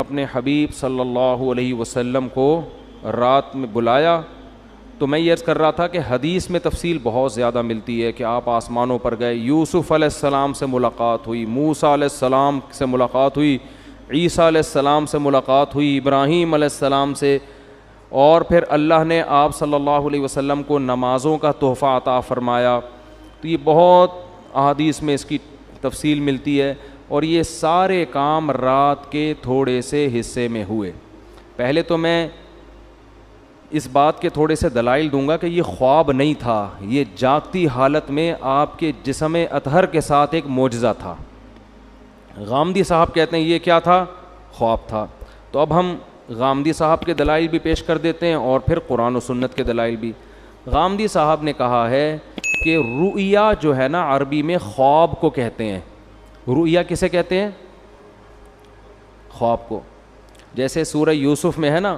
اپنے حبیب صلی اللہ علیہ وسلم کو رات میں بلایا. تو میں یہ عرض کر رہا تھا کہ حدیث میں تفصیل بہت زیادہ ملتی ہے کہ آپ آسمانوں پر گئے, یوسف علیہ السلام سے ملاقات ہوئی, موسیٰ علیہ السلام سے ملاقات ہوئی, عیسیٰ علیہ السلام سے ملاقات ہوئی, ابراہیم علیہ السلام سے, اور پھر اللہ نے آپ صلی اللہ علیہ وسلم کو نمازوں کا تحفہ عطا فرمایا. تو یہ بہت احادیث میں اس کی تفصیل ملتی ہے, اور یہ سارے کام رات کے تھوڑے سے حصے میں ہوئے. پہلے تو میں اس بات کے تھوڑے سے دلائل دوں گا کہ یہ خواب نہیں تھا, یہ جاگتی حالت میں آپ کے جسم اطہر کے ساتھ ایک معجزہ تھا. غامدی صاحب کہتے ہیں یہ کیا تھا؟ خواب تھا. تو اب ہم غامدی صاحب کے دلائل بھی پیش کر دیتے ہیں اور پھر قرآن و سنت کے دلائل بھی. غامدی صاحب نے کہا ہے کہ رؤیا جو ہے نا عربی میں خواب کو کہتے ہیں. رؤیا کسے کہتے ہیں؟ خواب کو. جیسے سورہ یوسف میں ہے نا,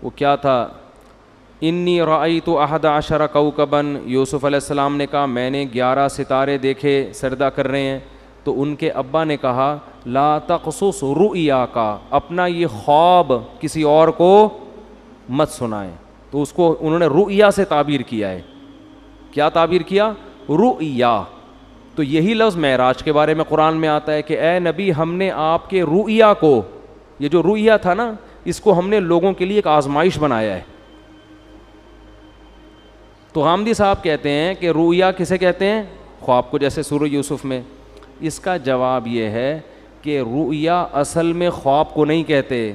وہ کیا تھا, انی رأیت احد عشر کوکبا, یوسف علیہ السلام نے کہا میں نے 11 ستارے دیکھے سجدہ کر رہے ہیں. تو ان کے ابا نے کہا لا تقصص رؤیا کا, اپنا یہ خواب کسی اور کو مت سنائیں. تو اس کو انہوں نے رؤیا سے تعبیر کیا ہے. کیا تعبیر کیا؟ رؤیا. تو یہی لفظ معراج کے بارے میں قرآن میں آتا ہے کہ اے نبی ہم نے آپ کے رؤیا کو, یہ جو رؤیا تھا نا اس کو ہم نے لوگوں کے لیے ایک آزمائش بنایا ہے. تو غامدی صاحب کہتے ہیں کہ رؤیا کسے کہتے ہیں؟ خواب کو, جیسے سورہ یوسف میں. اس کا جواب یہ ہے کہ رؤیا اصل میں خواب کو نہیں کہتے,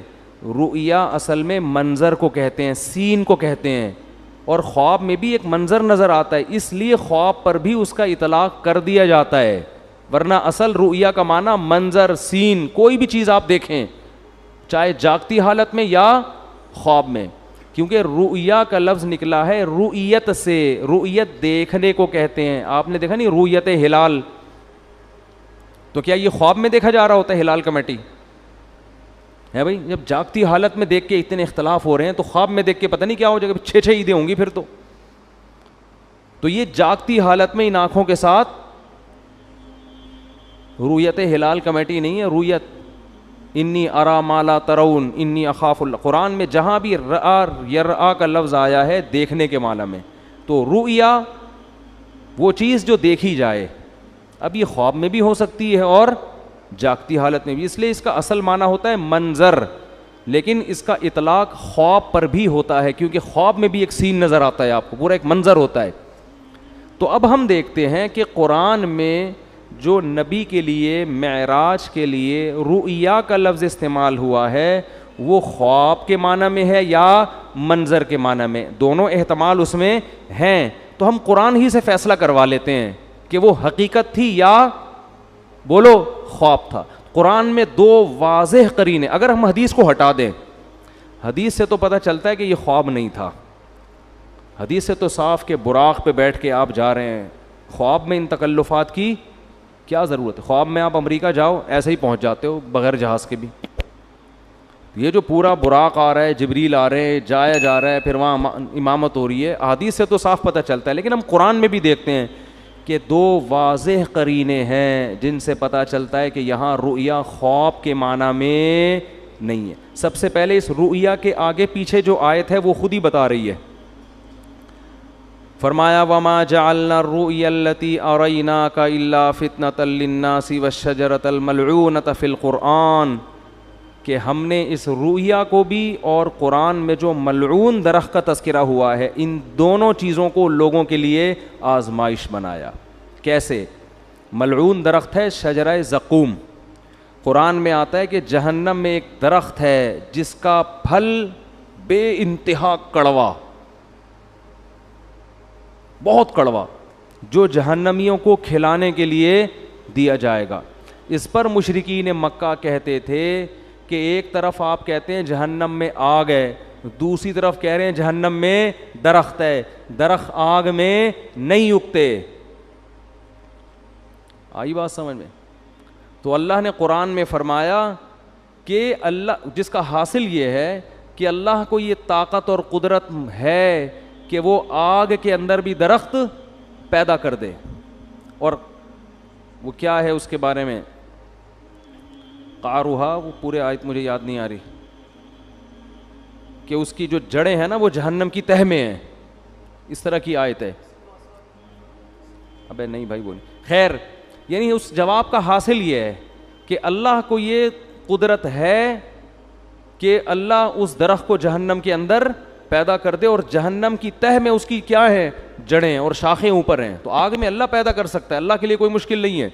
رؤیا اصل میں منظر کو کہتے ہیں, سین کو کہتے ہیں. اور خواب میں بھی ایک منظر نظر آتا ہے, اس لیے خواب پر بھی اس کا اطلاق کر دیا جاتا ہے, ورنہ اصل رؤیا کا معنی منظر, سین, کوئی بھی چیز آپ دیکھیں چاہے جاگتی حالت میں یا خواب میں. کیونکہ رؤیا کا لفظ نکلا ہے رؤیت سے, رؤیت دیکھنے کو کہتے ہیں. آپ نے دیکھا نہیں رؤیت ہلال, تو کیا یہ خواب میں دیکھا جا رہا ہوتا ہے ہلال کمیٹی ہے بھائی؟ جب جاگتی حالت میں دیکھ کے اتنے اختلاف ہو رہے ہیں تو خواب میں دیکھ کے پتہ نہیں کیا ہو جائے گا, 6 عیدیں ہوں گی پھر تو یہ جاگتی حالت میں ان آنکھوں کے ساتھ رؤیت ہلال کمیٹی نہیں ہے, رؤیت انی ارا ما لا ترون انی اخاف اللہ. قرآن میں جہاں بھی رآ یرآ کا لفظ آیا ہے دیکھنے کے معنی میں, تو رؤیا وہ چیز جو دیکھی جائے. اب یہ خواب میں بھی ہو سکتی ہے اور جاگتی حالت میں بھی, اس لیے اس کا اصل معنی ہوتا ہے منظر, لیکن اس کا اطلاق خواب پر بھی ہوتا ہے کیونکہ خواب میں بھی ایک سین نظر آتا ہے آپ کو, پورا ایک منظر ہوتا ہے. تو اب ہم دیکھتے ہیں کہ قرآن میں جو نبی کے لیے معراج کے لیے رؤیا کا لفظ استعمال ہوا ہے وہ خواب کے معنی میں ہے یا منظر کے معنی میں, دونوں احتمال اس میں ہیں. تو ہم قرآن ہی سے فیصلہ کروا لیتے ہیں کہ وہ حقیقت تھی یا بولو خواب تھا. قرآن میں 2 واضح قرینے, اگر ہم حدیث کو ہٹا دیں, حدیث سے تو پتہ چلتا ہے کہ یہ خواب نہیں تھا, حدیث سے تو صاف کہ براق پہ بیٹھ کے آپ جا رہے ہیں, خواب میں ان تکلفات کی کیا ضرورت ہے؟ خواب میں آپ امریکہ جاؤ ایسے ہی پہنچ جاتے ہو بغیر جہاز کے بھی. یہ جو پورا براق آ رہا ہے, جبریل آ رہے ہیں, جایا جا رہا ہے, پھر وہاں امامت ہو رہی ہے, حدیث سے تو صاف پتہ چلتا ہے. لیکن ہم قرآن میں بھی دیکھتے ہیں کہ 2 واضح قرینے ہیں جن سے پتہ چلتا ہے کہ یہاں رؤیا خواب کے معنی میں نہیں ہے. سب سے پہلے اس رؤیا کے آگے پیچھے جو آیت ہے وہ خود ہی بتا رہی ہے. فرمایا وما جعلنا الرؤيا التي اريناك الا فتنة للناس والشجرة الملعونة في القرآن, کہ ہم نے اس رؤیا کو بھی اور قرآن میں جو ملعون درخت کا تذکرہ ہوا ہے ان دونوں چیزوں کو لوگوں کے لیے آزمائش بنایا. کیسے؟ ملعون درخت ہے شجرہ زقوم. قرآن میں آتا ہے کہ جہنم میں ایک درخت ہے جس کا پھل بے انتہا کڑوا, بہت کڑوا, جو جہنمیوں کو کھلانے کے لیے دیا جائے گا. اس پر مشرکین مکہ کہتے تھے کہ ایک طرف آپ کہتے ہیں جہنم میں آگ ہے, دوسری طرف کہہ رہے ہیں جہنم میں درخت ہے, درخت آگ میں نہیں اگتے. آئی بات سمجھ میں؟ تو اللہ نے قرآن میں فرمایا کہ اللہ, جس کا حاصل یہ ہے کہ اللہ کو یہ طاقت اور قدرت ہے کہ وہ آگ کے اندر بھی درخت پیدا کر دے. اور وہ کیا ہے اس کے بارے میں قعرها، وہ پورے آیت مجھے یاد نہیں آ رہی، کہ اس کی جو جڑیں ہیں نا وہ جہنم کی تہ میں ہیں، اس طرح کی آیت ہے. ابے نہیں بھائی وہ نہیں. خیر، یعنی اس جواب کا حاصل یہ ہے کہ اللہ کو یہ قدرت ہے کہ اللہ اس درخت کو جہنم کے اندر پیدا کر دے، اور جہنم کی تہ میں اس کی کیا ہے؟ جڑیں اور شاخیں اوپر ہیں. تو آگ میں اللہ پیدا کر سکتا ہے، اللہ کے لیے کوئی مشکل نہیں ہے.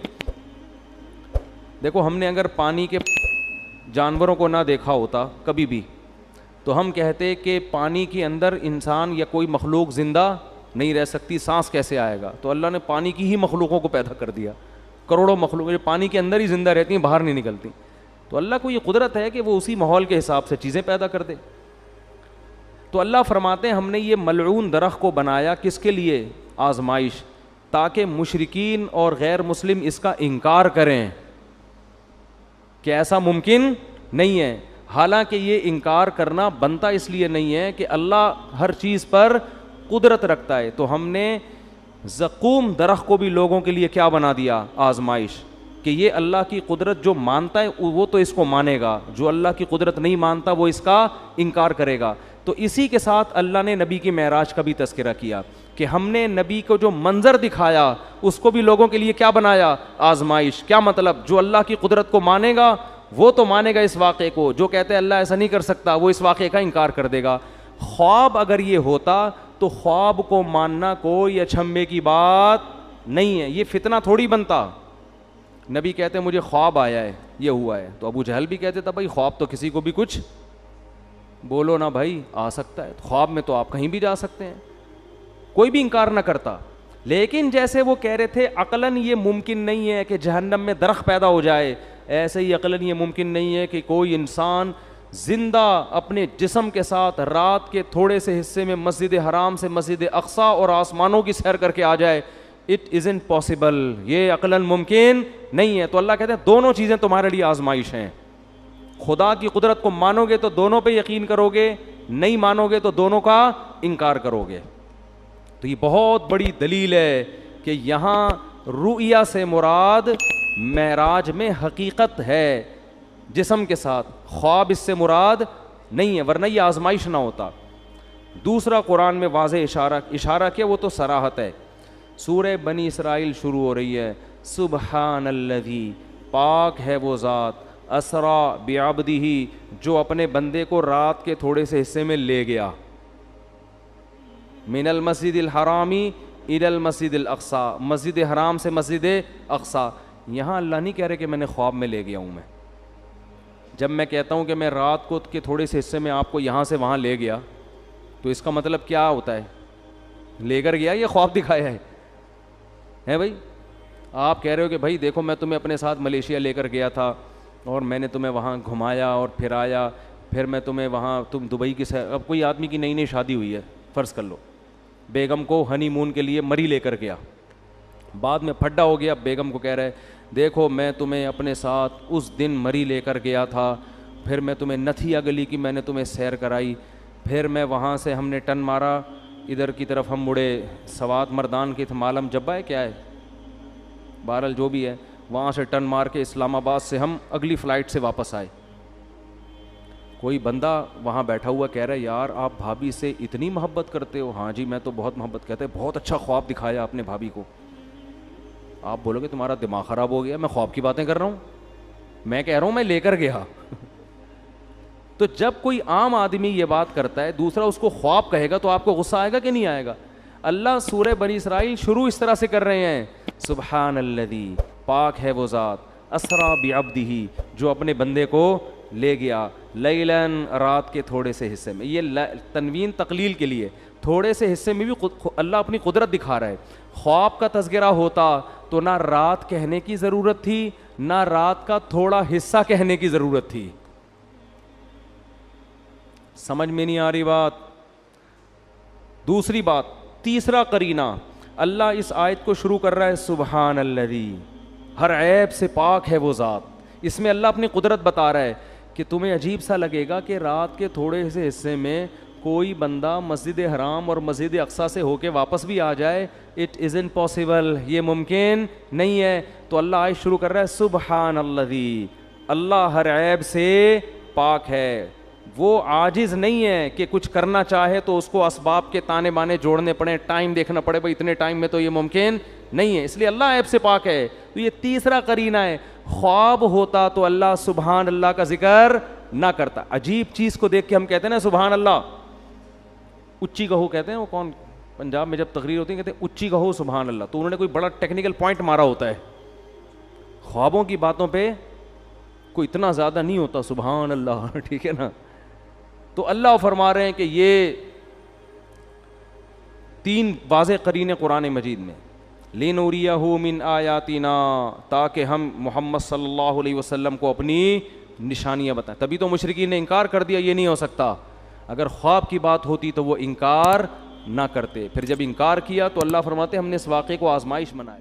دیکھو ہم نے اگر پانی کے جانوروں کو نہ دیکھا ہوتا کبھی بھی، تو ہم کہتے کہ پانی کے اندر انسان یا کوئی مخلوق زندہ نہیں رہ سکتی، سانس کیسے آئے گا؟ تو اللہ نے پانی کی ہی مخلوقوں کو پیدا کر دیا، کروڑوں مخلوق جو پانی کے اندر ہی زندہ رہتی ہیں، باہر نہیں نکلتی. تو اللہ کو یہ قدرت ہے کہ وہ اسی ماحول کے حساب سے چیزیں پیدا کر دے. تو اللہ فرماتے ہیں ہم نے یہ ملعون درخت کو بنایا کس کے لیے؟ آزمائش، تاکہ مشرکین اور غیر مسلم اس کا انکار کریں کہ ایسا ممکن نہیں ہے. حالانکہ یہ انکار کرنا بنتا اس لیے نہیں ہے کہ اللہ ہر چیز پر قدرت رکھتا ہے. تو ہم نے زقوم درخت کو بھی لوگوں کے لیے کیا بنا دیا؟ آزمائش، کہ یہ اللہ کی قدرت جو مانتا ہے وہ تو اس کو مانے گا، جو اللہ کی قدرت نہیں مانتا وہ اس کا انکار کرے گا. تو اسی کے ساتھ اللہ نے نبی کی معراج کا بھی تذکرہ کیا کہ ہم نے نبی کو جو منظر دکھایا اس کو بھی لوگوں کے لیے کیا بنایا؟ آزمائش. کیا مطلب؟ جو اللہ کی قدرت کو مانے گا وہ تو مانے گا اس واقعے کو، جو کہتے ہیں اللہ ایسا نہیں کر سکتا وہ اس واقعے کا انکار کر دے گا. خواب اگر یہ ہوتا تو خواب کو ماننا کوئی اچھمبے کی بات نہیں ہے، یہ فتنہ تھوڑی بنتا. نبی کہتے ہیں مجھے خواب آیا ہے، یہ ہوا ہے، تو ابو جہل بھی کہتے تھا بھائی خواب تو کسی کو بھی کچھ بولو نا بھائی آ سکتا ہے، خواب میں تو آپ کہیں بھی جا سکتے ہیں، کوئی بھی انکار نہ کرتا. لیکن جیسے وہ کہہ رہے تھے عقلاً یہ ممکن نہیں ہے کہ جہنم میں درخت پیدا ہو جائے، ایسے ہی عقلاً یہ ممکن نہیں ہے کہ کوئی انسان زندہ اپنے جسم کے ساتھ رات کے تھوڑے سے حصے میں مسجد حرام سے مسجد اقصیٰ اور آسمانوں کی سیر کر کے آ جائے. اٹ ازنٹ پاسبل، یہ عقلاً ممکن نہیں ہے. تو اللہ کہتے ہیں دونوں چیزیں تمہارے لیے آزمائش ہیں. خدا کی قدرت کو مانو گے تو دونوں پہ یقین کرو گے، نہیں مانو گے تو دونوں کا انکار کرو گے. تو یہ بہت بڑی دلیل ہے کہ یہاں رؤیا سے مراد معراج میں حقیقت ہے جسم کے ساتھ، خواب اس سے مراد نہیں ہے، ورنہ یہ آزمائش نہ ہوتا. دوسرا قرآن میں واضح اشارہ کیا، وہ تو صراحت ہے. سورہ بنی اسرائیل شروع ہو رہی ہے، سبحان الذی، پاک ہے وہ ذات، اسرا بعبدہ، جو اپنے بندے کو رات کے تھوڑے سے حصے میں لے گیا، من المسجد الحرامی الی المسجد الاقصیٰ، مسجد حرام سے مسجد اقصیٰ. یہاں اللہ نہیں کہہ رہے کہ میں نے خواب میں لے گیا ہوں. میں جب میں کہتا ہوں کہ میں رات کو کے تھوڑے سے حصے میں آپ کو یہاں سے وہاں لے گیا، تو اس کا مطلب کیا ہوتا ہے؟ لے کر گیا یا خواب دکھایا ہے بھائی؟ آپ کہہ رہے ہو کہ بھائی دیکھو میں تمہیں اپنے ساتھ ملیشیا لے کر گیا تھا اور میں نے تمہیں وہاں گھمایا اور پھرایا، پھر میں تمہیں وہاں تم دبئی کی اب کوئی آدمی کی نئی نئی شادی ہوئی ہے، فرض کر لو، بیگم کو ہنی مون کے لیے مری لے کر گیا، بعد میں پھڈا ہو گیا، بیگم کو کہہ رہا ہے دیکھو میں تمہیں اپنے ساتھ اس دن مری لے کر گیا تھا، پھر میں تمہیں نتھیا گلی کی میں نے تمہیں سیر کرائی، پھر میں وہاں سے ہم نے ٹن مارا ادھر کی طرف، ہم مڑے سوات مردان کی معلم جبہ ہے کیا ہے، بہرحال جو بھی ہے، وہاں سے ٹن مار کے اسلام آباد سے ہم اگلی فلائٹ سے واپس آئے. کوئی بندہ وہاں بیٹھا ہوا کہہ رہا ہے یار آپ بھابھی سے اتنی محبت کرتے ہو؟ ہاں جی میں تو بہت محبت کرتے، بہت اچھا خواب دکھایا آپ نے بھابھی کو. آپ بولو گے تمہارا دماغ خراب ہو گیا، میں خواب کی باتیں کر رہا ہوں، میں کہہ رہا ہوں میں لے کر گیا. تو جب کوئی عام آدمی یہ بات کرتا ہے، دوسرا اس کو خواب کہے گا، تو آپ کو غصہ آئے گا کہ نہیں آئے گا؟ اللہ سورہ بنی اسرائیل شروع اس طرح سے کر رہے ہیں، سبحان الذی، پاک ہے وہ ذات، اسرا بعبدہ، جو اپنے بندے کو لے گیا، لیلاً، رات کے تھوڑے سے حصے میں. یہ تنوین تقلیل کے لیے، تھوڑے سے حصے میں بھی اللہ اپنی قدرت دکھا رہا ہے. خواب کا تذکرہ ہوتا تو نہ رات کہنے کی ضرورت تھی، نہ رات کا تھوڑا حصہ کہنے کی ضرورت تھی. سمجھ میں نہیں آ رہی بات؟ دوسری بات، تیسرا قرینہ، اللہ اس آیت کو شروع کر رہا ہے سبحان الذی، ہر عیب سے پاک ہے وہ ذات. اس میں اللہ اپنی قدرت بتا رہا ہے کہ تمہیں عجیب سا لگے گا کہ رات کے تھوڑے سے حصے میں کوئی بندہ مسجد حرام اور مسجد اقصیٰ سے ہو کے واپس بھی آ جائے. اٹ ازنٹ پاسبل، یہ ممکن نہیں ہے. تو اللہ آیت شروع کر رہا ہے سبحان الذی، اللہ ہر عیب سے پاک ہے، وہ عاجز نہیں ہے کہ کچھ کرنا چاہے تو اس کو اسباب کے تانے بانے جوڑنے پڑے، ٹائم دیکھنا پڑے، بھائی اتنے ٹائم میں تو یہ ممکن نہیں ہے، اس لیے اللہ عیب سے پاک ہے۔ تو یہ تیسرا قرینہ ہے، خواب ہوتا تو اللہ سبحان اللہ کا ذکر نہ کرتا۔ عجیب چیز کو دیکھ کے ہم کہتے ہیں نا سبحان اللہ، اچھی کہو کہتے ہیں، وہ کون پنجاب میں جب تقریر ہوتی ہے کہتے ہیں اچھی کہو سبحان اللہ، تو انہوں نے کوئی بڑا ٹیکنیکل پوائنٹ مارا ہوتا ہے۔ خوابوں کی باتوں پہ کوئی اتنا زیادہ نہیں ہوتا سبحان اللہ، ٹھیک ہے نا۔ تو اللہ فرما رہے ہیں کہ یہ تین واضح قرینے قرآن مجید میں، لِنُرِيَهُ مِنْ آیَاتِنَا، تاکہ ہم محمد صلی اللہ علیہ وسلم کو اپنی نشانیاں بتائیں۔ تبھی تو مشرکین نے انکار کر دیا، یہ نہیں ہو سکتا۔ اگر خواب کی بات ہوتی تو وہ انکار نہ کرتے، پھر جب انکار کیا تو اللہ فرماتے ہم نے اس واقعے کو آزمائش بنایا۔